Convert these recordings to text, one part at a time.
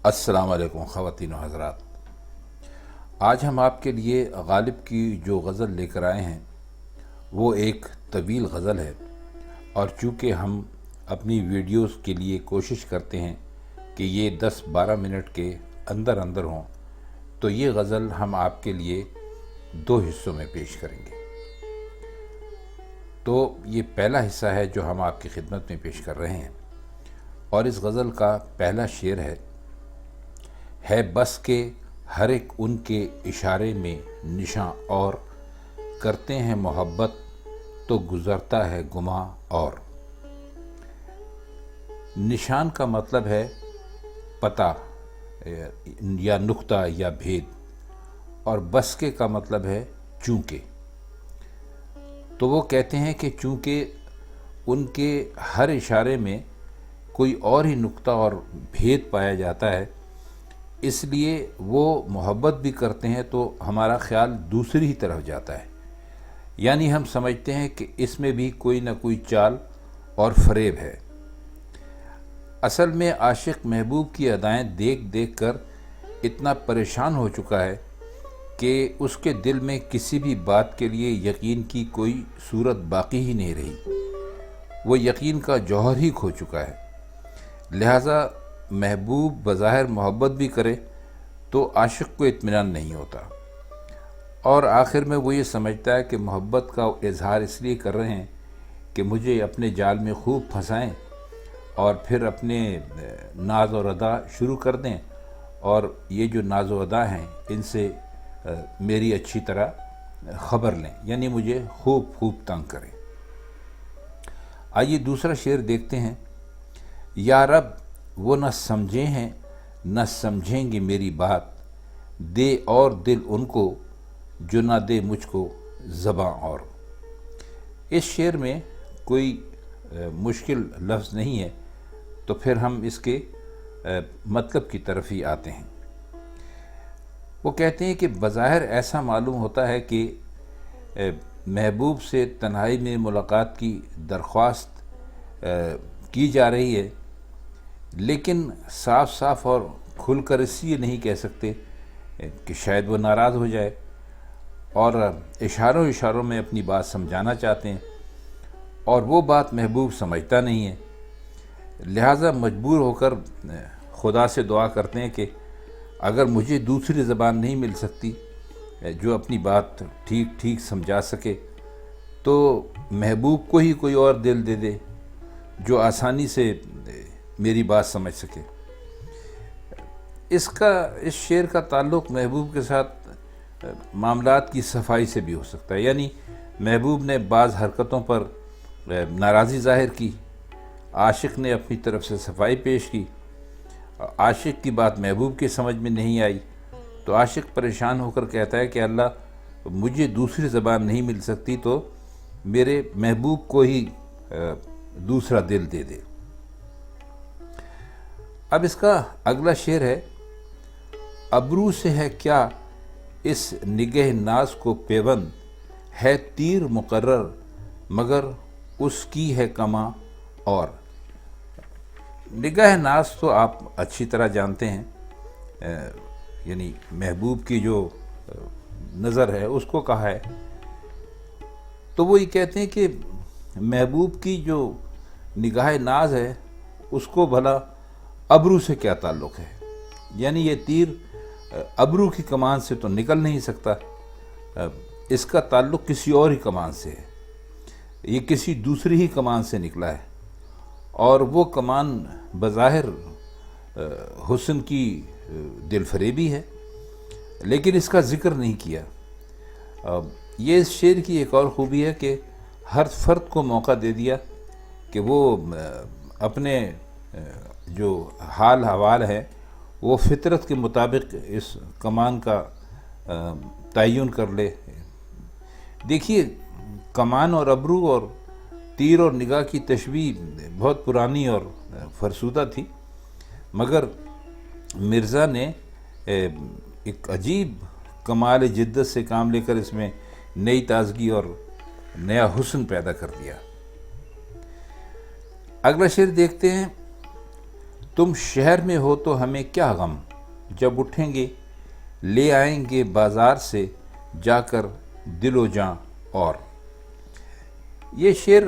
السلام علیکم خواتین و حضرات، آج ہم آپ کے لیے غالب کی جو غزل لے کر آئے ہیں وہ ایک طویل غزل ہے، اور چونکہ ہم اپنی ویڈیوز کے لیے کوشش کرتے ہیں کہ یہ 10-12 منٹ کے اندر اندر ہوں، تو یہ غزل ہم آپ کے لیے 2 حصوں میں پیش کریں گے۔ تو یہ پہلا حصہ ہے جو ہم آپ کی خدمت میں پیش کر رہے ہیں، اور اس غزل کا پہلا شعر ہے بس کہ ہر ایک ان کے اشارے میں نشاں، اور کرتے ہیں محبت تو گزرتا ہے گماں۔ اور نشان کا مطلب ہے پتہ یا نقطہ یا بھید، اور بس کے کا مطلب ہے چونکہ۔ تو وہ کہتے ہیں کہ چونکہ ان کے ہر اشارے میں کوئی اور ہی نقطہ اور بھید پایا جاتا ہے، اس لیے وہ محبت بھی کرتے ہیں تو ہمارا خیال دوسری ہی طرف جاتا ہے، یعنی ہم سمجھتے ہیں کہ اس میں بھی کوئی نہ کوئی چال اور فریب ہے۔ اصل میں عاشق محبوب کی ادائیں دیکھ دیکھ کر اتنا پریشان ہو چکا ہے کہ اس کے دل میں کسی بھی بات کے لیے یقین کی کوئی صورت باقی ہی نہیں رہی، وہ یقین کا جوہر ہی کھو چکا ہے۔ لہٰذا محبوب بظاہر محبت بھی کرے تو عاشق کو اطمینان نہیں ہوتا، اور آخر میں وہ یہ سمجھتا ہے کہ محبت کا اظہار اس لیے کر رہے ہیں کہ مجھے اپنے جال میں خوب پھنسائیں، اور پھر اپنے ناز و ادا شروع کر دیں، اور یہ جو ناز و ادا ہیں ان سے میری اچھی طرح خبر لیں، یعنی مجھے خوب تنگ کریں۔ آئیے دوسرا شعر دیکھتے ہیں۔ یا رب وہ نہ سمجھے ہیں نہ سمجھیں گے میری بات، دے اور دل ان کو جو نہ دے مجھ کو زباں اور۔ اس شعر میں کوئی مشکل لفظ نہیں ہے، تو پھر ہم اس کے مطلب کی طرف ہی آتے ہیں۔ وہ کہتے ہیں کہ بظاہر ایسا معلوم ہوتا ہے کہ محبوب سے تنہائی میں ملاقات کی درخواست کی جا رہی ہے، لیکن صاف صاف اور کھل کر اس لیے نہیں کہہ سکتے کہ شاید وہ ناراض ہو جائے، اور اشاروں میں اپنی بات سمجھانا چاہتے ہیں، اور وہ بات محبوب سمجھتا نہیں ہے۔ لہٰذا مجبور ہو کر خدا سے دعا کرتے ہیں کہ اگر مجھے دوسری زبان نہیں مل سکتی جو اپنی بات ٹھیک سمجھا سکے، تو محبوب کو ہی کوئی اور دل دے دے جو آسانی سے میری بات سمجھ سکے۔ اس شعر کا تعلق محبوب کے ساتھ معاملات کی صفائی سے بھی ہو سکتا ہے، یعنی محبوب نے بعض حرکتوں پر ناراضی ظاہر کی، عاشق نے اپنی طرف سے صفائی پیش کی، عاشق کی بات محبوب کی سمجھ میں نہیں آئی، تو عاشق پریشان ہو کر کہتا ہے کہ اللہ مجھے دوسری زبان نہیں مل سکتی تو میرے محبوب کو ہی دوسرا دل دے دے۔ اب اس کا اگلا شعر ہے۔ ابرو سے ہے کیا اس نگہ ناز کو پیوند، ہے تیر مقرر مگر اس کی ہے کماں اور۔ نگہ ناز تو آپ اچھی طرح جانتے ہیں، یعنی محبوب کی جو نظر ہے اس کو کہا ہے۔ تو وہ یہ کہتے ہیں کہ محبوب کی جو نگاہ ناز ہے اس کو بھلا ابرو سے کیا تعلق ہے، یعنی یہ تیر ابرو کی کمان سے تو نکل نہیں سکتا، اس کا تعلق کسی اور ہی کمان سے ہے، یہ کسی دوسری ہی کمان سے نکلا ہے، اور وہ کمان بظاہر حسن کی دل فریبی ہے، لیکن اس کا ذکر نہیں کیا۔ یہ اس شعر کی ایک اور خوبی ہے کہ ہر فرد کو موقع دے دیا کہ وہ اپنے جو حال حوال ہے وہ فطرت کے مطابق اس کمان کا تعین کر لے۔ دیکھیے، کمان اور ابرو اور تیر اور نگاہ کی تشبیہ بہت پرانی اور فرسودہ تھی، مگر مرزا نے ایک عجیب کمال جدت سے کام لے کر اس میں نئی تازگی اور نیا حسن پیدا کر دیا۔ اگلا شعر دیکھتے ہیں۔ تم شہر میں ہو تو ہمیں کیا غم، جب اٹھیں گے لے آئیں گے بازار سے جا کر دل و جاں اور۔ یہ شعر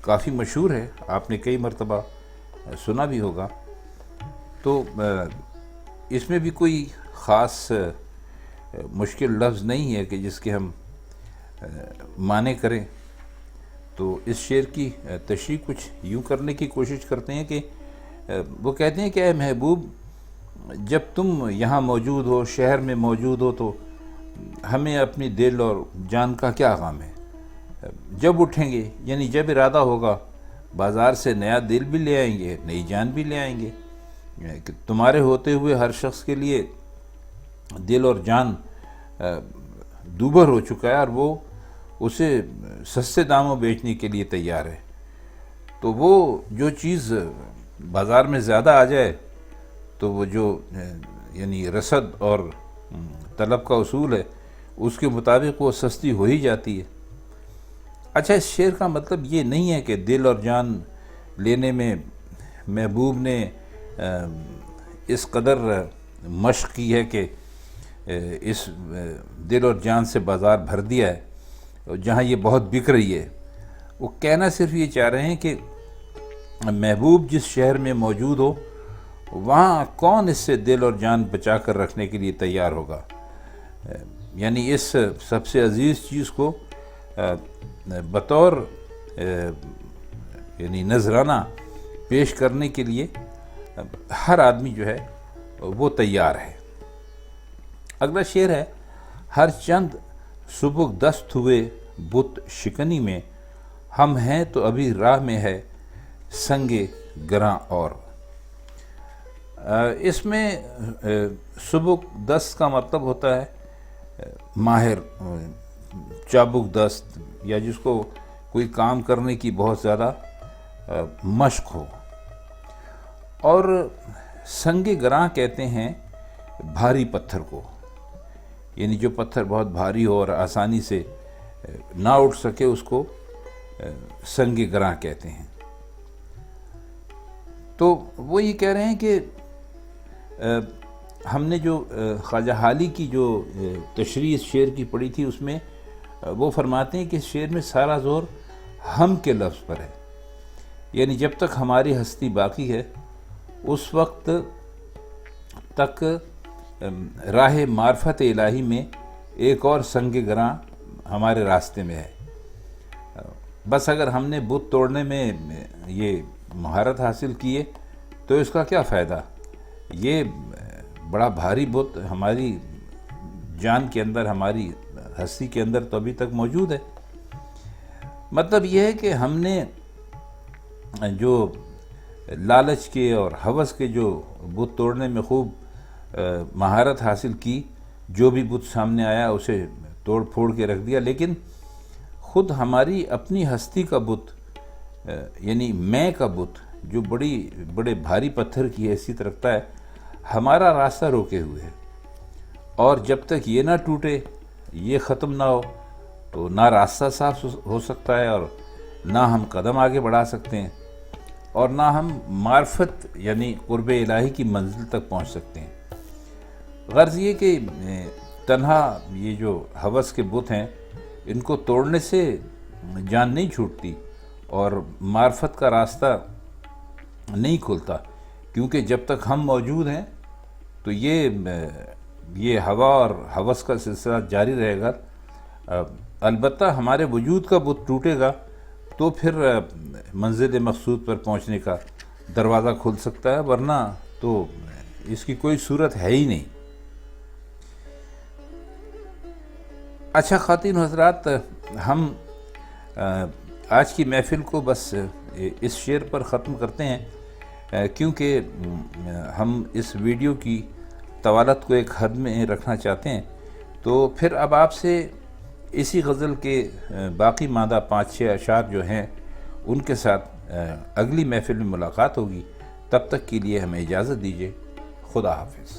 کافی مشہور ہے، آپ نے کئی مرتبہ سنا بھی ہوگا۔ تو اس میں بھی کوئی خاص مشکل لفظ نہیں ہے کہ جس کے ہم معنی کریں۔ تو اس شعر کی تشریح کچھ یوں کرنے کی کوشش کرتے ہیں کہ وہ کہتے ہیں کہ اے محبوب، جب تم یہاں موجود ہو، شہر میں موجود ہو، تو ہمیں اپنی دل اور جان کا کیا غم ہے۔ جب اٹھیں گے یعنی جب ارادہ ہوگا، بازار سے نیا دل بھی لے آئیں گے، نئی جان بھی لے آئیں گے۔ کہ تمہارے ہوتے ہوئے ہر شخص کے لیے دل اور جان دوبھر ہو چکا ہے، اور وہ اسے سستے داموں بیچنے کے لیے تیار ہے۔ تو وہ جو چیز بازار میں زیادہ آ جائے تو وہ جو یعنی رسد اور طلب کا اصول ہے، اس کے مطابق وہ سستی ہو ہی جاتی ہے۔ اچھا، اس شعر کا مطلب یہ نہیں ہے کہ دل اور جان لینے میں محبوب نے اس قدر مشق کی ہے کہ اس دل اور جان سے بازار بھر دیا ہے جہاں یہ بہت بک رہی ہے۔ وہ کہنا صرف یہ چاہ رہے ہیں کہ محبوب جس شہر میں موجود ہو، وہاں کون اس سے دل اور جان بچا کر رکھنے کے لیے تیار ہوگا۔ یعنی اس سب سے عزیز چیز کو بطور یعنی نذرانہ پیش کرنے کے لیے ہر آدمی جو ہے وہ تیار ہے۔ اگلا شعر ہے، ہر چند سبک دست ہوئے بت شکنی میں، ہم ہیں تو ابھی راہ میں ہے سنگ گراں اور۔ اس میں سبک دست کا مطلب ہوتا ہے ماہر، چابک دست، یا جس کو کوئی کام کرنے کی بہت زیادہ مشق ہو۔ اور سنگ گراں کہتے ہیں بھاری پتھر کو، یعنی جو پتھر بہت بھاری ہو اور آسانی سے نہ اٹھ سکے اس کو سنگ گراں کہتے ہیں۔ تو وہ یہ کہہ رہے ہیں کہ ہم نے جو خواجہ حالی کی جو تشریح اس شعر کی پڑھی تھی، اس میں وہ فرماتے ہیں کہ اس شعر میں سارا زور ہم کے لفظ پر ہے، یعنی جب تک ہماری ہستی باقی ہے اس وقت تک راہ معرفت الہی میں ایک اور سنگ گراں ہمارے راستے میں ہے۔ بس اگر ہم نے بت توڑنے میں یہ مہارت حاصل کی ہے تو اس کا کیا فائدہ؟ یہ بڑا بھاری بت ہماری جان کے اندر، ہماری ہستی کے اندر تو ابھی تک موجود ہے۔ مطلب یہ ہے کہ ہم نے جو لالچ کے اور ہوس کے جو بت توڑنے میں خوب مہارت حاصل کی، جو بھی بت سامنے آیا اسے توڑ پھوڑ کے رکھ دیا، لیکن خود ہماری اپنی ہستی کا بت یعنی میں کا بت جو بڑے بھاری پتھر کی حیثیت رکھتا ہے، ہمارا راستہ روکے ہوئے ہے۔ اور جب تک یہ نہ ٹوٹے، یہ ختم نہ ہو، تو نہ راستہ صاف ہو سکتا ہے اور نہ ہم قدم آگے بڑھا سکتے ہیں، اور نہ ہم معرفت یعنی قرب الہی کی منزل تک پہنچ سکتے ہیں۔ غرض یہ کہ تنہا یہ جو ہوس کے بت ہیں، ان کو توڑنے سے جان نہیں چھوٹتی اور معرفت کا راستہ نہیں کھلتا، کیونکہ جب تک ہم موجود ہیں تو یہ ہوا اور ہوس کا سلسلہ جاری رہے گا۔ البتہ ہمارے وجود کا بت ٹوٹے گا تو پھر منزل مقصود پر پہنچنے کا دروازہ کھل سکتا ہے، ورنہ تو اس کی کوئی صورت ہے ہی نہیں۔ اچھا خواتین و حضرات، ہم آج کی محفل کو بس اس شعر پر ختم کرتے ہیں، کیونکہ ہم اس ویڈیو کی طوالت کو ایک حد میں رکھنا چاہتے ہیں۔ تو پھر اب آپ سے اسی غزل کے باقی ماندہ 5-6 اشعار جو ہیں ان کے ساتھ اگلی محفل میں ملاقات ہوگی۔ تب تک کے لیے ہمیں اجازت دیجیے۔ خدا حافظ۔